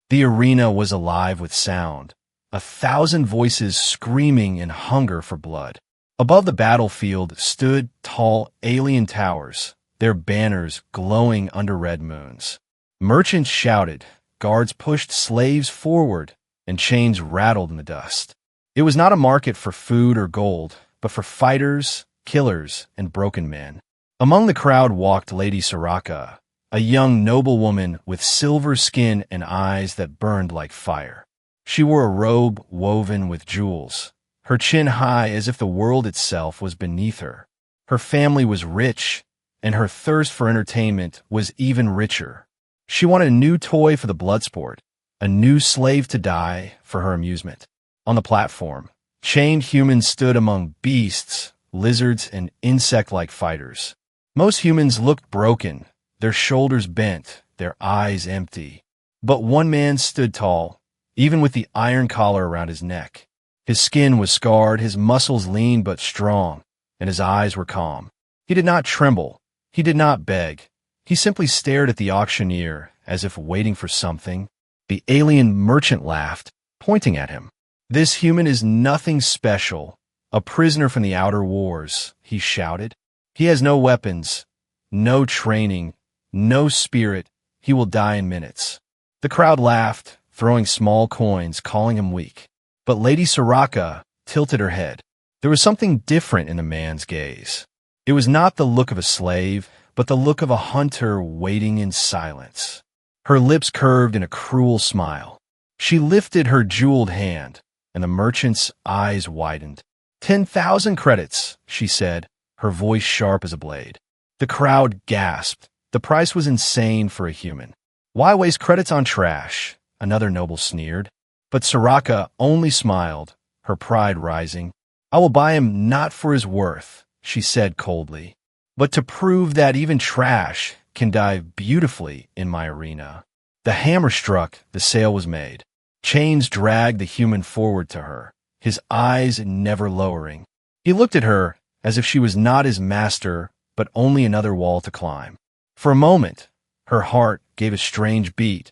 The arena was alive with sound, 1,000 voices screaming in hunger for blood. Above the battlefield stood tall alien towers, their banners glowing under red moons. Merchants shouted, guards pushed slaves forward, and chains rattled in the dust. It was not a market for food or gold, but for fighters, killers, and broken men. Among the crowd walked Lady Soraka, a young noblewoman with silver skin and eyes that burned like fire. She wore a robe woven with jewels, her chin high as if the world itself was beneath her. Her family was rich, and her thirst for entertainment was even richer. She wanted a new toy for the Bloodsport, a new slave to die for her amusement. On the platform, chained humans stood among beasts, lizards, and insect-like fighters. Most humans looked broken, their shoulders bent, their eyes empty. But one man stood tall, even with the iron collar around his neck. His skin was scarred, his muscles lean but strong, and his eyes were calm. He did not tremble. He did not beg. He simply stared at the auctioneer as if waiting for something. The alien merchant laughed, pointing at him. "This human is nothing special, a prisoner from the outer wars," he shouted. "He has no weapons, no training, no spirit. He will die in minutes." The crowd laughed, throwing small coins, calling him weak. But Lady Soraka tilted her head. There was something different in the man's gaze. It was not the look of a slave, but the look of a hunter waiting in silence. Her lips curved in a cruel smile. She lifted her jeweled hand, and the merchant's eyes widened. 10,000 credits, she said, her voice sharp as a blade. The crowd gasped. The price was insane for a human. "Why waste credits on trash?" another noble sneered. But Soraka only smiled, her pride rising. "I will buy him not for his worth," she said coldly, "but to prove that even trash can dive beautifully in my arena." The hammer struck, the sale was made. Chains dragged the human forward to her, his eyes never lowering. He looked at her as if she was not his master, but only another wall to climb. For a moment, her heart gave a strange beat.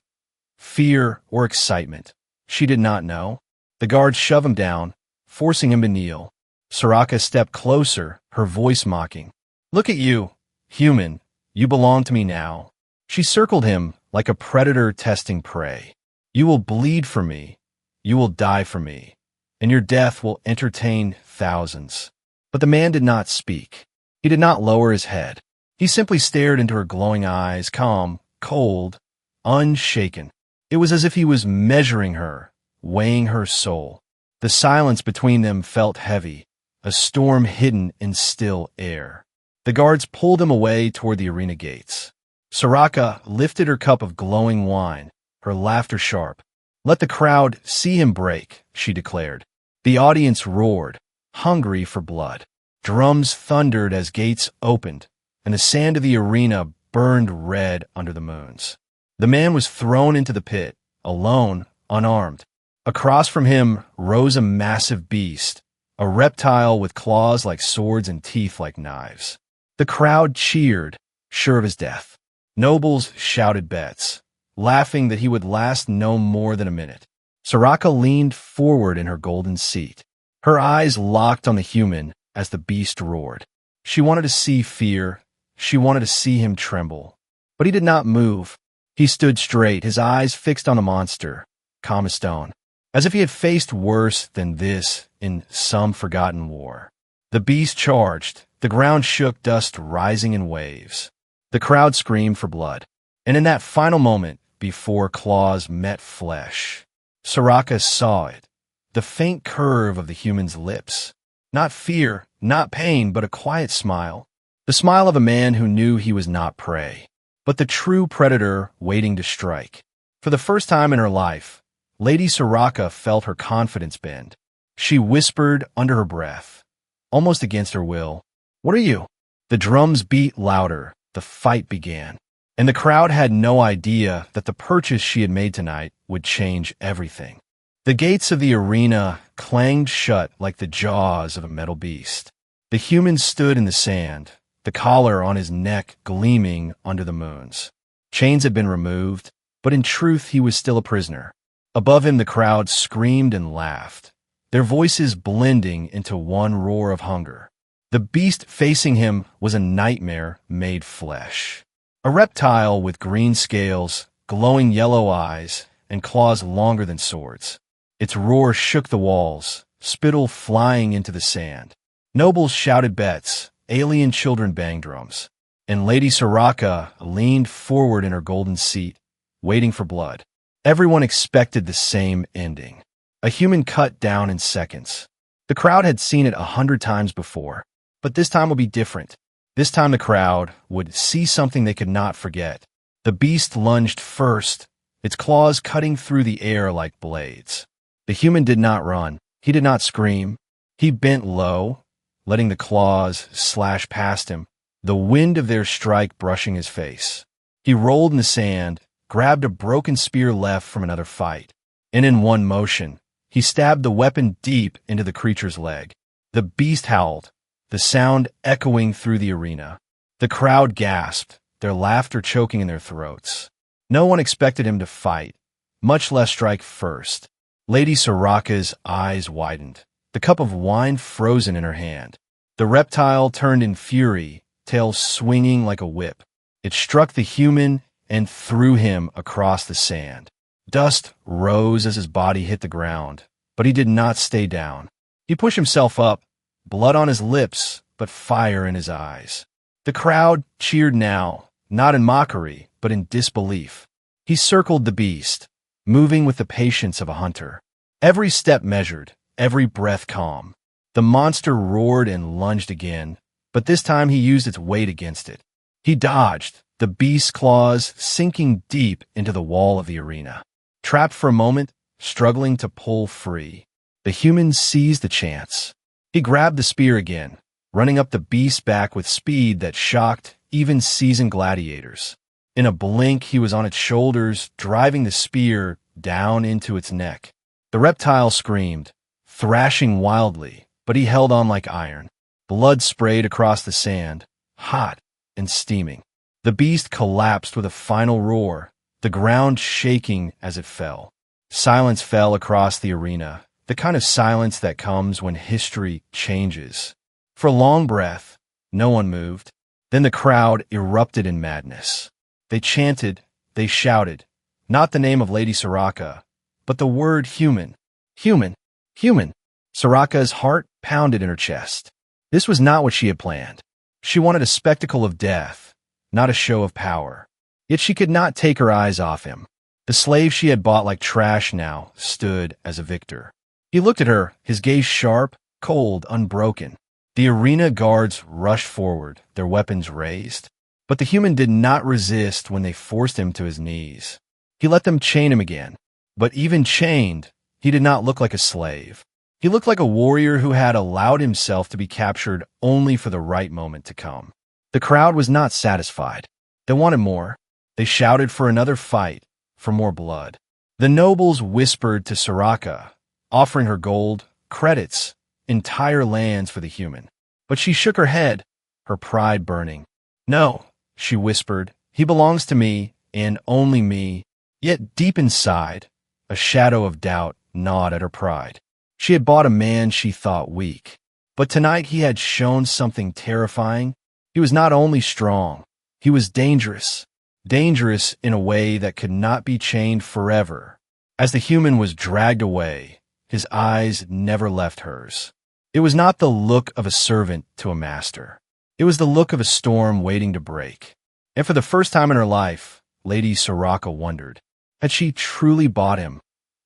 Fear or excitement. She did not know. The guards shoved him down, forcing him to kneel. Soraka stepped closer, her voice mocking. "Look at you, human. You belong to me now." She circled him like a predator testing prey. "You will bleed for me. You will die for me. And your death will entertain thousands." But the man did not speak. He did not lower his head. He simply stared into her glowing eyes, calm, cold, unshaken. It was as if he was measuring her, weighing her soul. The silence between them felt heavy, a storm hidden in still air. The guards pulled him away toward the arena gates. Soraka lifted her cup of glowing wine, her laughter sharp. "Let the crowd see him break," she declared. The audience roared, hungry for blood. Drums thundered as gates opened, and the sand of the arena burned red under the moons. The man was thrown into the pit, alone, unarmed. Across from him rose a massive beast, a reptile with claws like swords and teeth like knives. The crowd cheered, sure of his death. Nobles shouted bets, laughing that he would last no more than a minute. Soraka leaned forward in her golden seat. Her eyes locked on the human as the beast roared. She wanted to see fear. She wanted to see him tremble. But he did not move. He stood straight, his eyes fixed on the monster, calm as stone, as if he had faced worse than this in some forgotten war. The beast charged. The ground shook, dust rising in waves. The crowd screamed for blood. And in that final moment, before claws met flesh, Soraka saw it, the faint curve of the human's lips. Not fear, not pain, but a quiet smile. The smile of a man who knew he was not prey, but the true predator waiting to strike. For the first time in her life, Lady Soraka felt her confidence bend. She whispered under her breath, almost against her will, "What are you?" The drums beat louder. The fight began. And the crowd had no idea that the purchase she had made tonight would change everything. The gates of the arena clanged shut like the jaws of a metal beast. The human stood in the sand, the collar on his neck gleaming under the moons. Chains had been removed. but in truth he was still a prisoner. Above him the crowd screamed and laughed, their voices blending into one roar of hunger. The beast facing him was a nightmare made flesh. A reptile with green scales, glowing yellow eyes, and claws longer than swords. Its roar shook the walls, spittle flying into the sand. Nobles shouted bets, alien children banged drums, and Lady Soraka leaned forward in her golden seat, waiting for blood. Everyone expected the same ending. A human cut down in seconds. The crowd had seen it 100 times before, but this time would be different. This time the crowd would see something they could not forget. The beast lunged first, its claws cutting through the air like blades. The human did not run. He did not scream. He bent low, letting the claws slash past him, the wind of their strike brushing his face. He rolled in the sand, grabbed a broken spear left from another fight, and in one motion, he stabbed the weapon deep into the creature's leg. The beast howled, the sound echoing through the arena. The crowd gasped, their laughter choking in their throats. No one expected him to fight, much less strike first. Lady Soraka's eyes widened, the cup of wine frozen in her hand. The reptile turned in fury, tail swinging like a whip. It struck the human and threw him across the sand. Dust rose as his body hit the ground, but he did not stay down. He pushed himself up, blood on his lips, but fire in his eyes. The crowd cheered now, not in mockery, but in disbelief. He circled the beast, moving with the patience of a hunter. Every step measured, every breath calm. The monster roared and lunged again, but this time he used its weight against it. He dodged, the beast's claws sinking deep into the wall of the arena. Trapped for a moment, struggling to pull free, the human seized the chance. He grabbed the spear again, running up the beast's back with speed that shocked even seasoned gladiators. In a blink, he was on its shoulders, driving the spear down into its neck. The reptile screamed, thrashing wildly, but he held on like iron. Blood sprayed across the sand, hot and steaming. The beast collapsed with a final roar, the ground shaking as it fell. Silence fell across the arena, the kind of silence that comes when history changes. For a long breath, no one moved. Then the crowd erupted in madness. They chanted, they shouted, not the name of Lady Soraka, but the word human. Human. Human. Soraka's heart pounded in her chest. This was not what she had planned. She wanted a spectacle of death, not a show of power. Yet she could not take her eyes off him. The slave she had bought like trash now stood as a victor. He looked at her, his gaze sharp, cold, unbroken. The arena guards rushed forward, their weapons raised. But the human did not resist when they forced him to his knees. He let them chain him again. But even chained, he did not look like a slave. He looked like a warrior who had allowed himself to be captured only for the right moment to come. The crowd was not satisfied. They wanted more. They shouted for another fight, for more blood. The nobles whispered to Soraka, offering her gold, credits, entire lands for the human. But she shook her head, her pride burning. No, she whispered, he belongs to me, and only me. Yet deep inside, a shadow of doubt gnawed at her pride. She had bought a man she thought weak. But tonight he had shown something terrifying. He was not only strong, he was dangerous. Dangerous in a way that could not be chained forever. As the human was dragged away, his eyes never left hers. It was not the look of a servant to a master. It was the look of a storm waiting to break. And for the first time in her life, Lady Soraka wondered, had she truly bought him?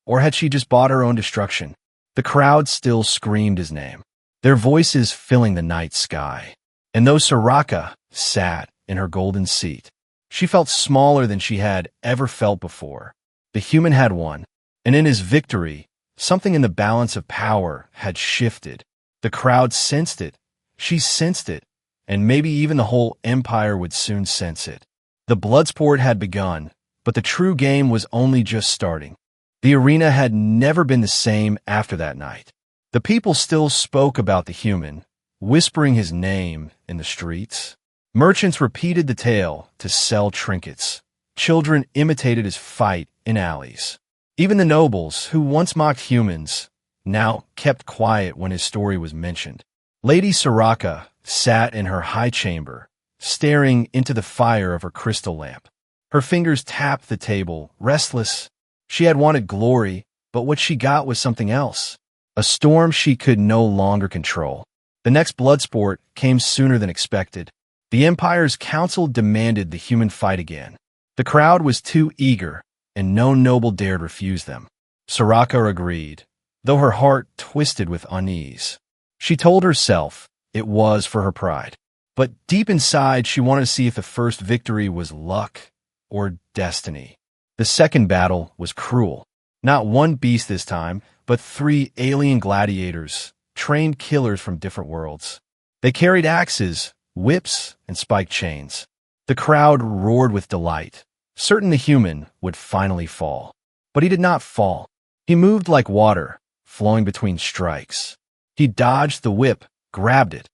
Or had she just bought her own destruction? The crowd still screamed his name, their voices filling the night sky. And though Soraka sat in her golden seat, she felt smaller than she had ever felt before. The human had won, and in his victory, something in the balance of power had shifted. The crowd sensed it. She sensed it. And maybe even the whole empire would soon sense it. The Bloodsport had begun, but the true game was only just starting. The arena had never been the same after that night. The people still spoke about the human, whispering his name in the streets. Merchants repeated the tale to sell trinkets. Children imitated his fight in alleys. Even the nobles, who once mocked humans, now kept quiet when his story was mentioned. Lady Soraka sat in her high chamber, staring into the fire of her crystal lamp. Her fingers tapped the table, restless. She had wanted glory, but what she got was something else. A storm she could no longer control. The next Bloodsport came sooner than expected. The Empire's council demanded the human fight again. The crowd was too eager, and no noble dared refuse them. Soraka agreed, though her heart twisted with unease. She told herself it was for her pride. But deep inside, she wanted to see if the first victory was luck or destiny. The second battle was cruel. Not one beast this time, but 3 alien gladiators, trained killers from different worlds. They carried axes, whips, and spiked chains. The crowd roared with delight, certain the human would finally fall. But he did not fall. He moved like water, flowing between strikes. He dodged the whip, grabbed it,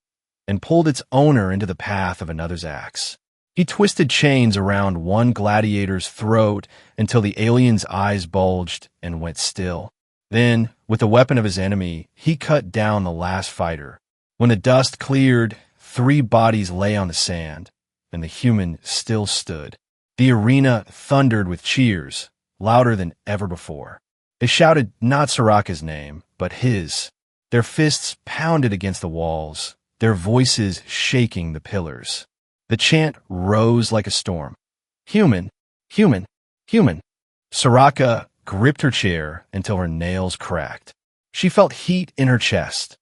and pulled its owner into the path of another's axe. He twisted chains around one gladiator's throat until the alien's eyes bulged and went still. Then, with the weapon of his enemy, he cut down the last fighter. When the dust cleared, 3 bodies lay on the sand, and the human still stood. The arena thundered with cheers, louder than ever before. They shouted not Soraka's name, but his. Their fists pounded against the walls, their voices shaking the pillars. The chant rose like a storm. Human, human, human. Soraka gripped her chair until her nails cracked. She felt heat in her chest.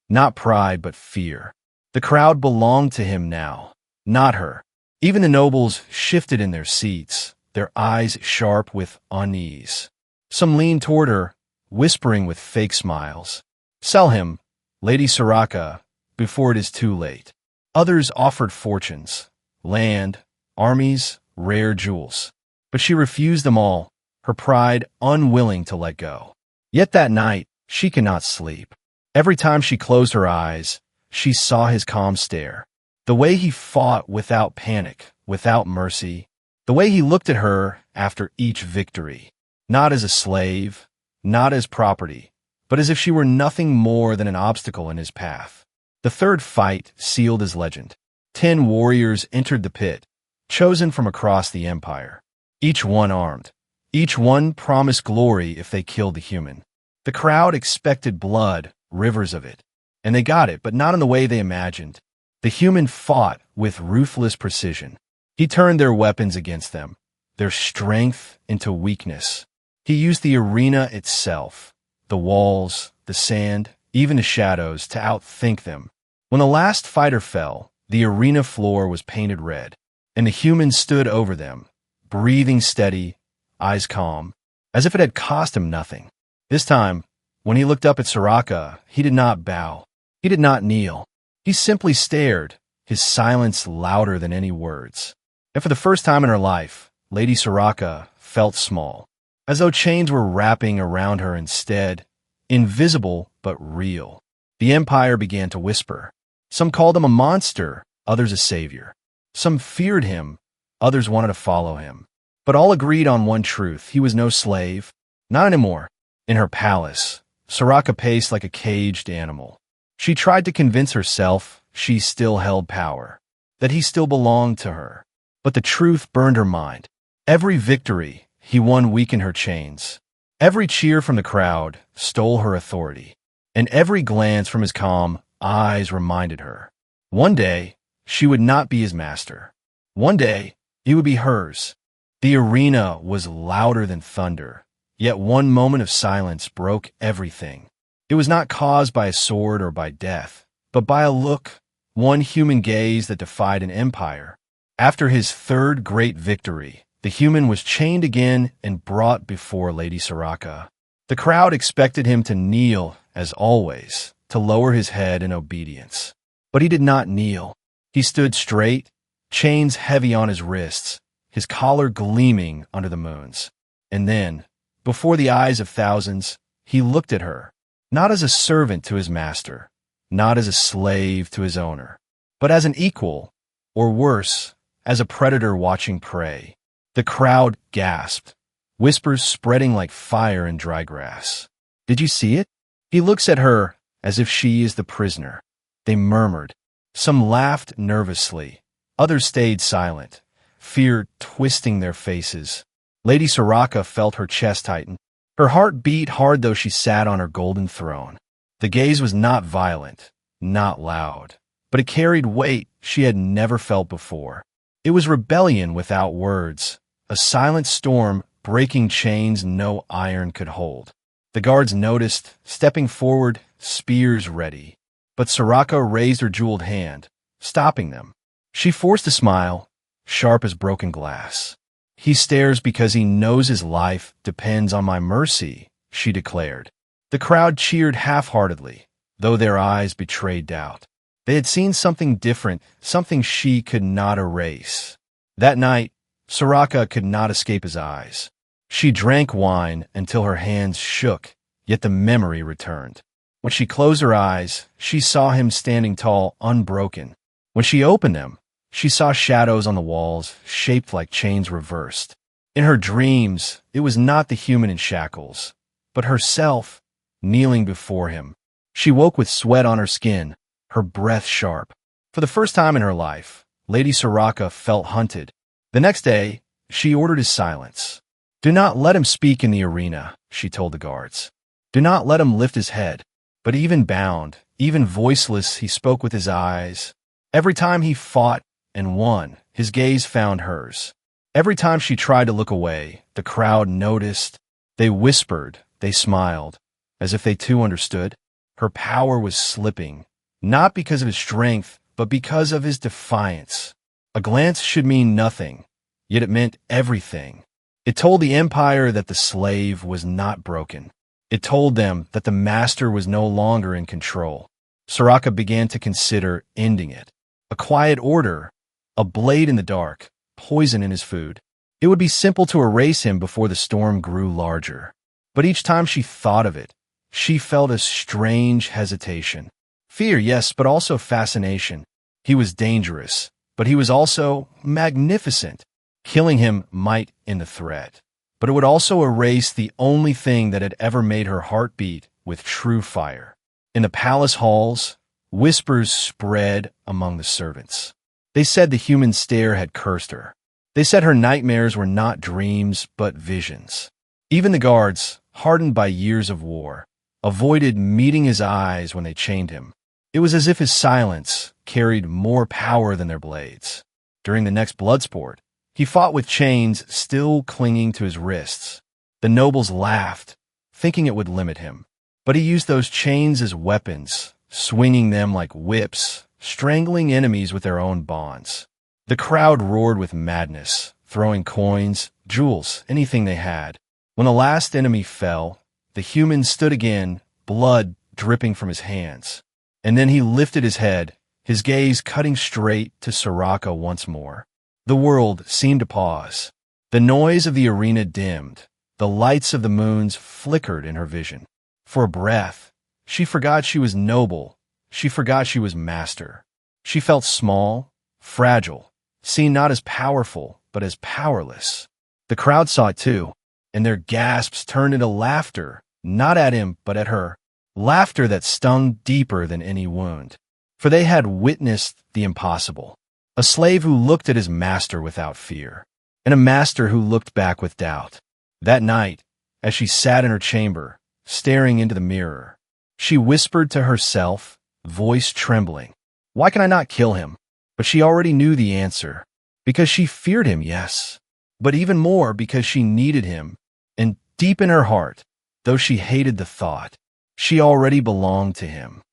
Not pride, but fear. The crowd belonged to him now, not her. Even the nobles shifted in their seats, their eyes sharp with unease. Some leaned toward her, whispering with fake smiles. Sell him, Lady Soraka, before it is too late. Others offered fortunes, land, armies, rare jewels. But she refused them all, her pride unwilling to let go. Yet that night, she could not sleep. Every time she closed her eyes, she saw his calm stare. The way he fought without panic, without mercy. The way he looked at her after each victory. Not as a slave, not as property, but as if she were nothing more than an obstacle in his path. The third fight sealed his legend. 10 warriors entered the pit, chosen from across the Empire. Each one armed. Each one promised glory if they killed the human. The crowd expected blood, rivers of it. And they got it, but not in the way they imagined. The human fought with ruthless precision. He turned their weapons against them, their strength into weakness. He used the arena itself, the walls, the sand, even the shadows, to outthink them. When the last fighter fell, the arena floor was painted red, and the human stood over them, breathing steady, eyes calm, as if it had cost him nothing. This time, when he looked up at Soraka, he did not bow. He did not kneel. He simply stared, his silence louder than any words. And for the first time in her life, Lady Soraka felt small, as though chains were wrapping around her instead, invisible but real. The Empire began to whisper. Some called him a monster, others a savior. Some feared him, others wanted to follow him. But all agreed on one truth: he was no slave. Not anymore. In her palace, Soraka paced like a caged animal. She tried to convince herself she still held power, that he still belonged to her. But the truth burned her mind. Every victory he won weakened her chains. Every cheer from the crowd stole her authority. And every glance from his calm eyes reminded her. One day, she would not be his master. One day, it would be hers. The arena was louder than thunder, yet one moment of silence broke everything. It was not caused by a sword or by death, but by a look, one human gaze that defied an empire. After his third great victory, the human was chained again and brought before Lady Soraka. The crowd expected him to kneel, as always, to lower his head in obedience. But he did not kneel. He stood straight, chains heavy on his wrists, his collar gleaming under the moons. And then, before the eyes of thousands, he looked at her, not as a servant to his master, not as a slave to his owner, but as an equal, or worse, as a predator watching prey. The crowd gasped, whispers spreading like fire in dry grass. Did you see it? He looks at her as if she is the prisoner. They murmured. Some laughed nervously. Others stayed silent, fear twisting their faces. Lady Soraka felt her chest tighten. Her heart beat hard though she sat on her golden throne. The gaze was not violent, not loud, but it carried weight she had never felt before. It was rebellion without words, a silent storm breaking chains no iron could hold. The guards noticed, stepping forward, spears ready. But Soraka raised her jeweled hand, stopping them. She forced a smile, sharp as broken glass. He stares because he knows his life depends on my mercy, she declared. The crowd cheered half-heartedly, though their eyes betrayed doubt. They had seen something different, something she could not erase. That night, Soraka could not escape his eyes. She drank wine until her hands shook, yet the memory returned. When she closed her eyes, she saw him standing tall, unbroken. When she opened them, she saw shadows on the walls, shaped like chains reversed. In her dreams, it was not the human in shackles, but herself, kneeling before him. She woke with sweat on her skin, her breath sharp. For the first time in her life, Lady Soraka felt hunted. The next day, she ordered his silence. Do not let him speak in the arena, she told the guards. Do not let him lift his head. But even bound, even voiceless, he spoke with his eyes. Every time he fought and won, his gaze found hers. Every time she tried to look away, the crowd noticed. They whispered, they smiled, as if they too understood. Her power was slipping, not because of his strength, but because of his defiance. A glance should mean nothing, yet it meant everything. It told the Empire that the slave was not broken. It told them that the master was no longer in control. Soraka began to consider ending it. A quiet order, a blade in the dark, poison in his food. It would be simple to erase him before the storm grew larger. But each time she thought of it, she felt a strange hesitation. Fear, yes, but also fascination. He was dangerous, but he was also magnificent. Killing him might end the threat, but it would also erase the only thing that had ever made her heart beat with true fire. In the palace halls, whispers spread among the servants. They said the human stare had cursed her. They said her nightmares were not dreams, but visions. Even the guards, hardened by years of war, avoided meeting his eyes when they chained him. It was as if his silence carried more power than their blades. During the next Bloodsport, he fought with chains still clinging to his wrists. The nobles laughed, thinking it would limit him. But he used those chains as weapons, swinging them like whips, strangling enemies with their own bonds. The crowd roared with madness, throwing coins, jewels, anything they had. When the last enemy fell, the human stood again, blood dripping from his hands. And then he lifted his head, his gaze cutting straight to Soraka once more. The world seemed to pause. The noise of the arena dimmed. The lights of the moons flickered in her vision. For a breath, she forgot she was noble. She forgot she was master. She felt small, fragile, seen not as powerful, but as powerless. The crowd saw it too, and their gasps turned into laughter, not at him, but at her. Laughter that stung deeper than any wound. For they had witnessed the impossible. A slave who looked at his master without fear, and a master who looked back with doubt. That night, as she sat in her chamber, staring into the mirror, she whispered to herself, voice trembling, "Why can I not kill him?" But she already knew the answer. Because she feared him, yes, but even more because she needed him. And deep in her heart, though she hated the thought, she already belonged to him.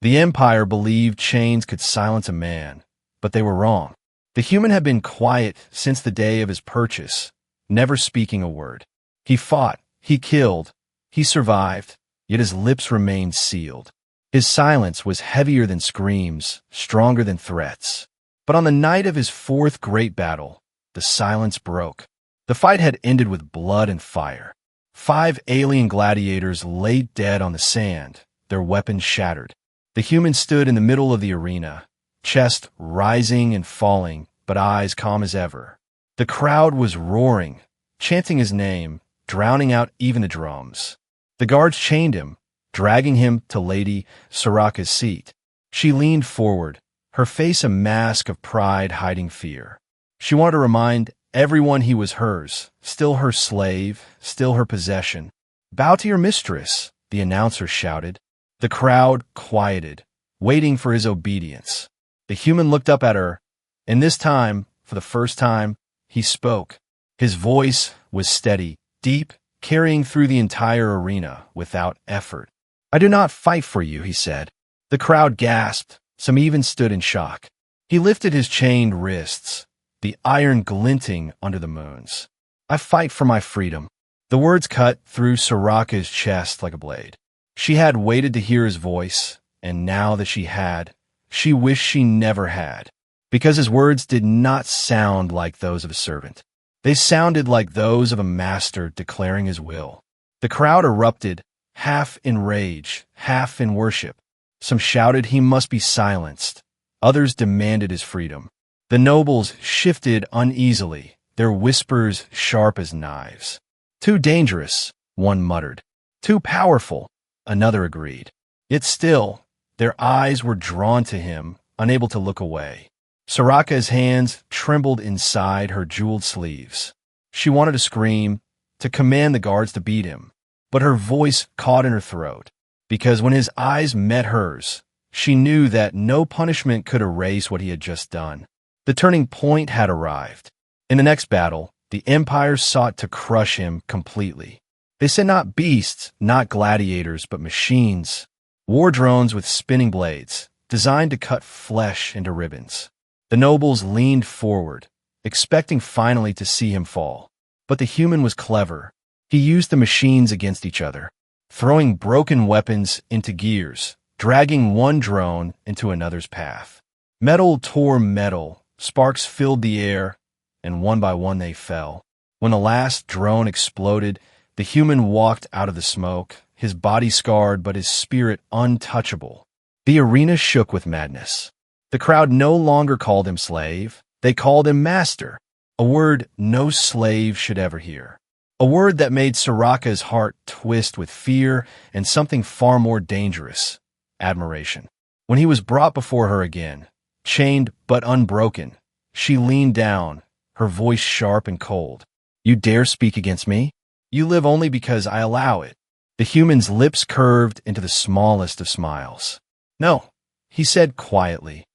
The Empire believed chains could silence a man, but they were wrong. The human had been quiet since the day of his purchase, never speaking a word. He fought, he killed, he survived, yet his lips remained sealed. His silence was heavier than screams, stronger than threats. But on the night of his fourth great battle, the silence broke. The fight had ended with blood and fire. 5 alien gladiators lay dead on the sand, their weapons shattered. The human stood in the middle of the arena, chest rising and falling, but eyes calm as ever. The crowd was roaring, chanting his name, drowning out even the drums. The guards chained him, dragging him to Lady Soraka's seat. She leaned forward, her face a mask of pride hiding fear. She wanted to remind everyone he was hers, still her slave, still her possession. "Bow to your mistress," the announcer shouted. The crowd quieted, waiting for his obedience. The human looked up at her, and this time, for the first time, he spoke. His voice was steady, deep, carrying through the entire arena without effort. "I do not fight for you," he said. The crowd gasped, some even stood in shock. He lifted his chained wrists, the iron glinting under the moons. "I fight for my freedom." The words cut through Soraka's chest like a blade. She had waited to hear his voice, and now that she had, she wished she never had, because his words did not sound like those of a servant. They sounded like those of a master declaring his will. The crowd erupted, half in rage, half in worship. Some shouted he must be silenced. Others demanded his freedom. The nobles shifted uneasily, their whispers sharp as knives. "Too dangerous," one muttered. "Too powerful," another agreed. Yet still, their eyes were drawn to him, unable to look away. Soraka's hands trembled inside her jeweled sleeves. She wanted to scream, to command the guards to beat him, but her voice caught in her throat, because when his eyes met hers, she knew that no punishment could erase what he had just done. The turning point had arrived. In the next battle, the Empire sought to crush him completely. They sent not beasts, not gladiators, but machines, war drones with spinning blades, designed to cut flesh into ribbons. The nobles leaned forward, expecting finally to see him fall. But the human was clever. He used the machines against each other, throwing broken weapons into gears, dragging one drone into another's path. Metal tore metal, sparks filled the air, and one by one they fell. When the last drone exploded, the human walked out of the smoke, his body scarred but his spirit untouchable. The arena shook with madness. The crowd no longer called him slave. They called him master, a word no slave should ever hear. A word that made Soraka's heart twist with fear and something far more dangerous, admiration. When he was brought before her again, chained but unbroken, she leaned down, her voice sharp and cold. "You dare speak against me? You live only because I allow it." The human's lips curved into the smallest of smiles. "No," he said quietly,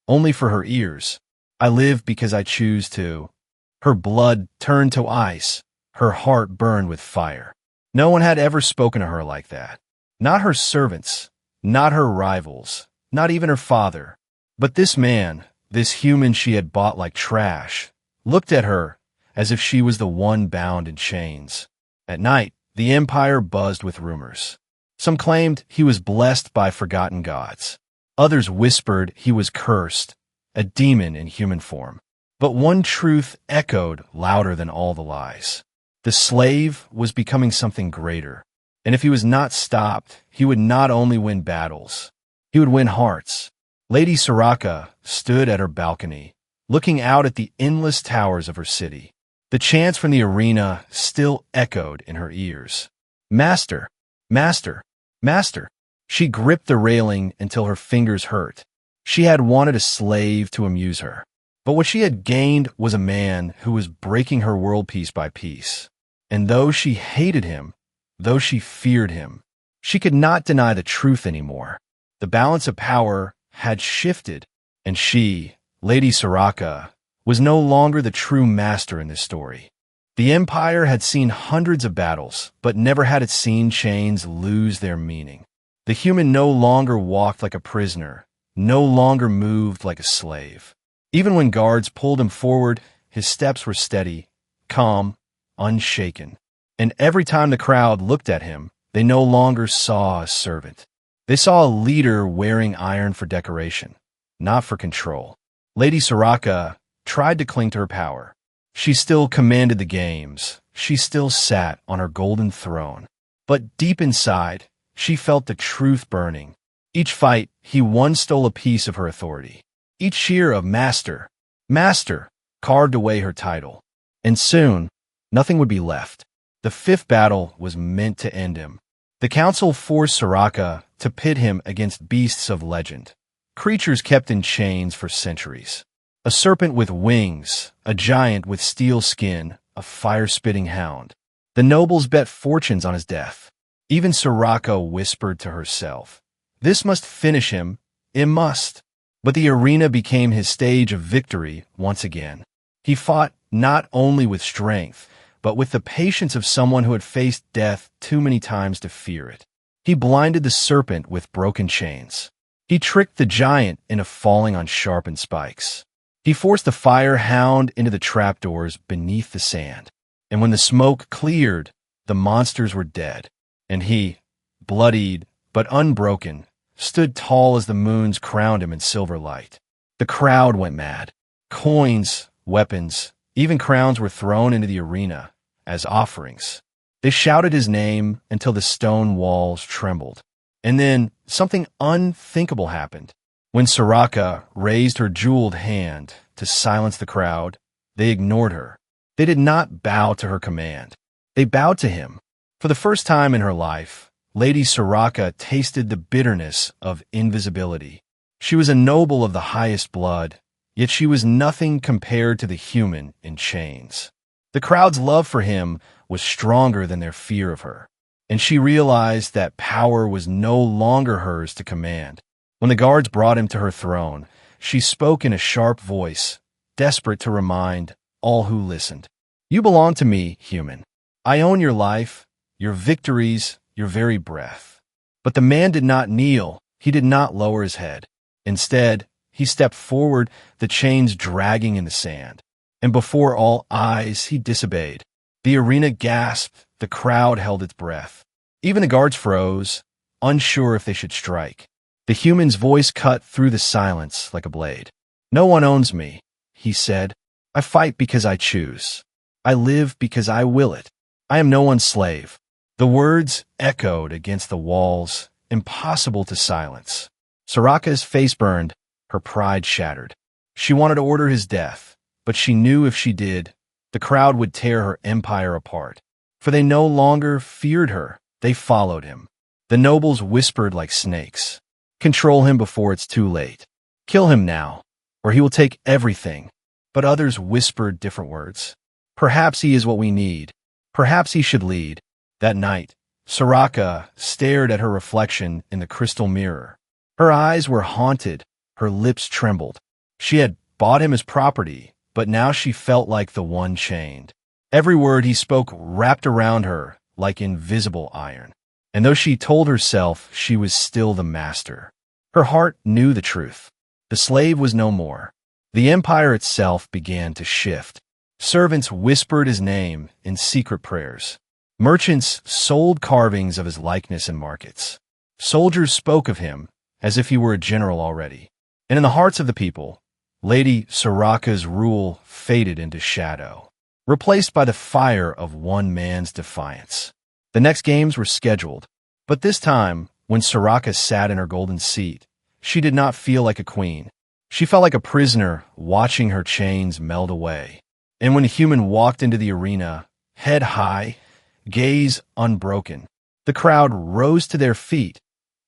"only for her ears. I live because I choose to." Her blood turned to ice. Her heart burned with fire. No one had ever spoken to her like that. Not her servants, not her rivals, not even her father. But this man, this human she had bought like trash, looked at her as if she was the one bound in chains. At night, the Empire buzzed with rumors. Some claimed he was blessed by forgotten gods. Others whispered he was cursed, a demon in human form. But one truth echoed louder than all the lies. The slave was becoming something greater, and if he was not stopped, he would not only win battles, he would win hearts. Lady Soraka stood at her balcony, looking out at the endless towers of her city. The chants from the arena still echoed in her ears. "Master! Master! Master!" She gripped the railing until her fingers hurt. She had wanted a slave to amuse her, but what she had gained was a man who was breaking her world piece by piece. And though she hated him, though she feared him, she could not deny the truth anymore. The balance of power had shifted, and she, Lady Soraka, was no longer the true master in this story. The Empire had seen hundreds of battles, but never had it seen chains lose their meaning. The human no longer walked like a prisoner, no longer moved like a slave. Even when guards pulled him forward, his steps were steady, calm, unshaken. And every time the crowd looked at him, they no longer saw a servant. They saw a leader wearing iron for decoration, not for control. Lady Soraka tried to cling to her power. She still commanded the games. She still sat on her golden throne. But deep inside, she felt the truth burning. Each fight, he one stole a piece of her authority. Each cheer of "Master, Master," carved away her title. And soon, nothing would be left. The fifth battle was meant to end him. The council forced Soraka to pit him against beasts of legend, creatures kept in chains for centuries. A serpent with wings, a giant with steel skin, a fire-spitting hound. The nobles bet fortunes on his death. Even Soraka whispered to herself, "This must finish him, it must." But the arena became his stage of victory once again. He fought not only with strength, but with the patience of someone who had faced death too many times to fear it. He blinded the serpent with broken chains. He tricked the giant into falling on sharpened spikes. He forced the fire hound into the trapdoors beneath the sand. And when the smoke cleared, the monsters were dead. And he, bloodied but unbroken, stood tall as the moons crowned him in silver light. The crowd went mad. Coins, weapons, even crowns were thrown into the arena as offerings. They shouted his name until the stone walls trembled. And then something unthinkable happened. When Soraka raised her jeweled hand to silence the crowd, they ignored her. They did not bow to her command. They bowed to him. For the first time in her life, Lady Soraka tasted the bitterness of invisibility. She was a noble of the highest blood, yet she was nothing compared to the human in chains. The crowd's love for him was stronger than their fear of her, and she realized that power was no longer hers to command. When the guards brought him to her throne, she spoke in a sharp voice, desperate to remind all who listened. "You belong to me, human. I own your life, your victories, your very breath." But the man did not kneel. He did not lower his head. Instead, he stepped forward, the chains dragging in the sand. And before all eyes, he disobeyed. The arena gasped. The crowd held its breath. Even the guards froze, unsure if they should strike. The human's voice cut through the silence like a blade. "No one owns me," he said. "I fight because I choose. I live because I will it. I am no one's slave." The words echoed against the walls, impossible to silence. Soraka's face burned, her pride shattered. She wanted to order his death, but she knew if she did, the crowd would tear her empire apart. For they no longer feared her, they followed him. The nobles whispered like snakes. "Control him before it's too late. Kill him now, or he will take everything." But others whispered different words. "Perhaps he is what we need. Perhaps he should lead." That night, Soraka stared at her reflection in the crystal mirror. Her eyes were haunted, her lips trembled. She had bought him as property, but now she felt like the one chained. Every word he spoke wrapped around her like invisible iron. And though she told herself she was still the master, her heart knew the truth. The slave was no more. The empire itself began to shift. Servants whispered his name in secret prayers. Merchants sold carvings of his likeness in markets. Soldiers spoke of him as if he were a general already. And in the hearts of the people, Lady Soraka's rule faded into shadow, replaced by the fire of one man's defiance. The next games were scheduled, but this time, when Soraka sat in her golden seat, she did not feel like a queen. She felt like a prisoner watching her chains melt away. And when a human walked into the arena, head high, gaze unbroken, the crowd rose to their feet,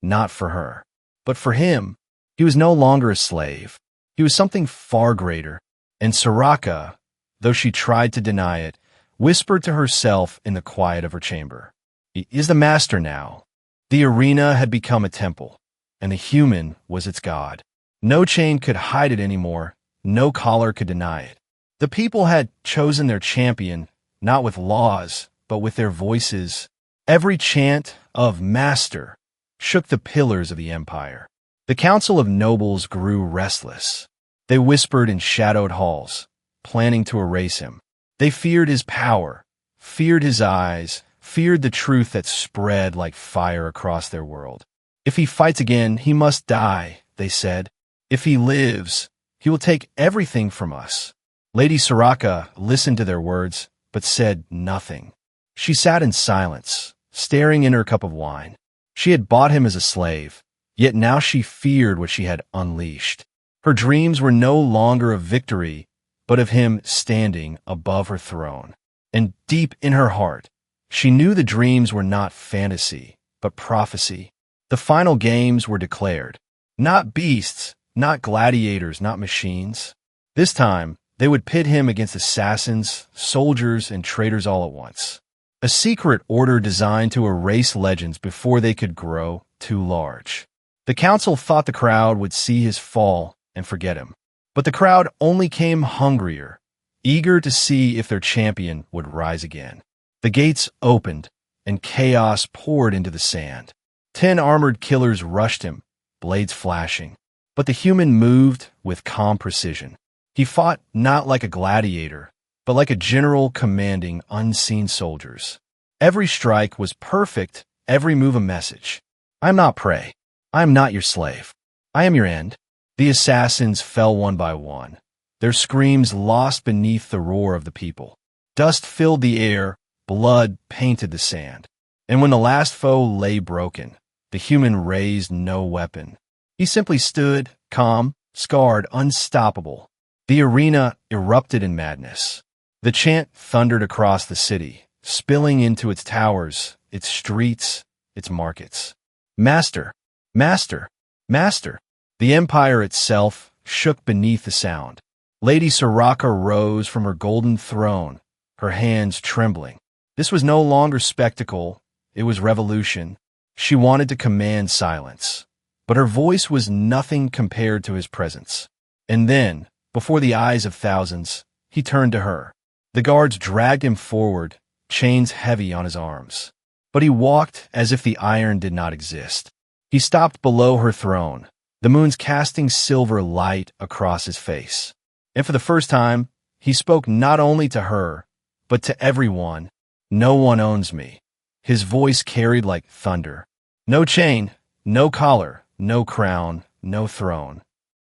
not for her, but for him. He was no longer a slave. He was something far greater. And Soraka, though she tried to deny it, whispered to herself in the quiet of her chamber, "He is the master now." The arena had become a temple, and the human was its god. No chain could hide it anymore. No collar could deny it. The people had chosen their champion, not with laws, but with their voices. Every chant of "Master" shook the pillars of the empire. The council of nobles grew restless. They whispered in shadowed halls, planning to erase him. They feared his power, feared his eyes, feared the truth that spread like fire across their world. "If he fights again, he must die," they said. "If he lives, he will take everything from us." Lady Soraka listened to their words, but said nothing. She sat in silence, staring in her cup of wine. She had bought him as a slave, yet now she feared what she had unleashed. Her dreams were no longer of victory, but of him standing above her throne. And deep in her heart, she knew the dreams were not fantasy, but prophecy. The final games were declared. Not beasts, not gladiators, not machines. This time, they would pit him against assassins, soldiers, and traitors all at once. A secret order designed to erase legends before they could grow too large. The council thought the crowd would see his fall and forget him. But the crowd only came hungrier, eager to see if their champion would rise again. The gates opened, and chaos poured into the sand. 10 armored killers rushed him, blades flashing. But the human moved with calm precision. He fought not like a gladiator, but like a general commanding unseen soldiers. Every strike was perfect, every move a message. I am not prey. I am not your slave. I am your end. The assassins fell one by one, their screams lost beneath the roar of the people. Dust filled the air, blood painted the sand. And when the last foe lay broken, the human raised no weapon. He simply stood, calm, scarred, unstoppable. The arena erupted in madness. The chant thundered across the city, spilling into its towers, its streets, its markets. Master! Master! Master! The empire itself shook beneath the sound. Lady Soraka rose from her golden throne, her hands trembling. This was no longer spectacle, it was revolution. She wanted to command silence, but her voice was nothing compared to his presence. And then, before the eyes of thousands, he turned to her. The guards dragged him forward, chains heavy on his arms. But he walked as if the iron did not exist. He stopped below her throne, the moon's casting silver light across his face. And for the first time, he spoke not only to her, but to everyone. No one owns me. His voice carried like thunder. No chain, no collar, no crown, no throne.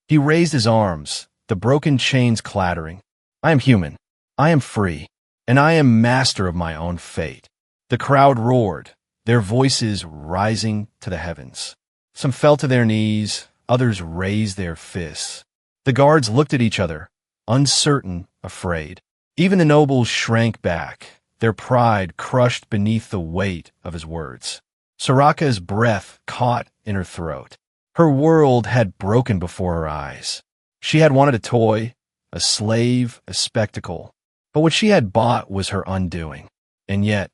He raised his arms, the broken chains clattering. I am human. I am free. And I am master of my own fate. The crowd roared, their voices rising to the heavens. Some fell to their knees, others raised their fists. The guards looked at each other, uncertain, afraid. Even the nobles shrank back, their pride crushed beneath the weight of his words. Soraka's breath caught in her throat. Her world had broken before her eyes. She had wanted a toy, a slave, a spectacle. But what she had bought was her undoing. And yet,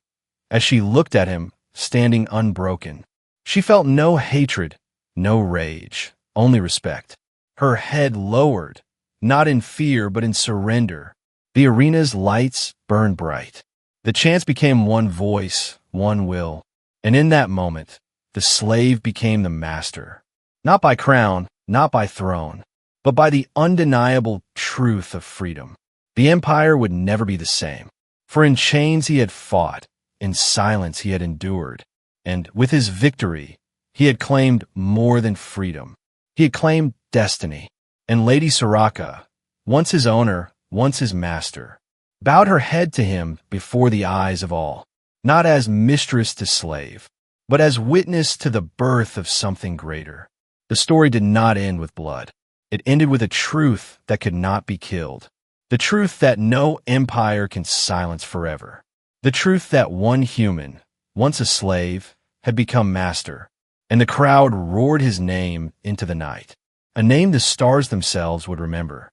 as she looked at him, standing unbroken, she felt no hatred, no rage, only respect. Her head lowered, not in fear but in surrender. The arena's lights burned bright. The chants became one voice, one will. And in that moment, the slave became the master. Not by crown, not by throne, but by the undeniable truth of freedom. The empire would never be the same. For in chains he had fought, in silence he had endured, and with his victory, he had claimed more than freedom. He had claimed destiny. And Lady Soraka, once his owner, once his master, bowed her head to him before the eyes of all, not as mistress to slave, but as witness to the birth of something greater. The story did not end with blood. It ended with a truth that could not be killed. The truth that no empire can silence forever. The truth that one human, once a slave, had become master, and the crowd roared his name into the night. A name the stars themselves would remember.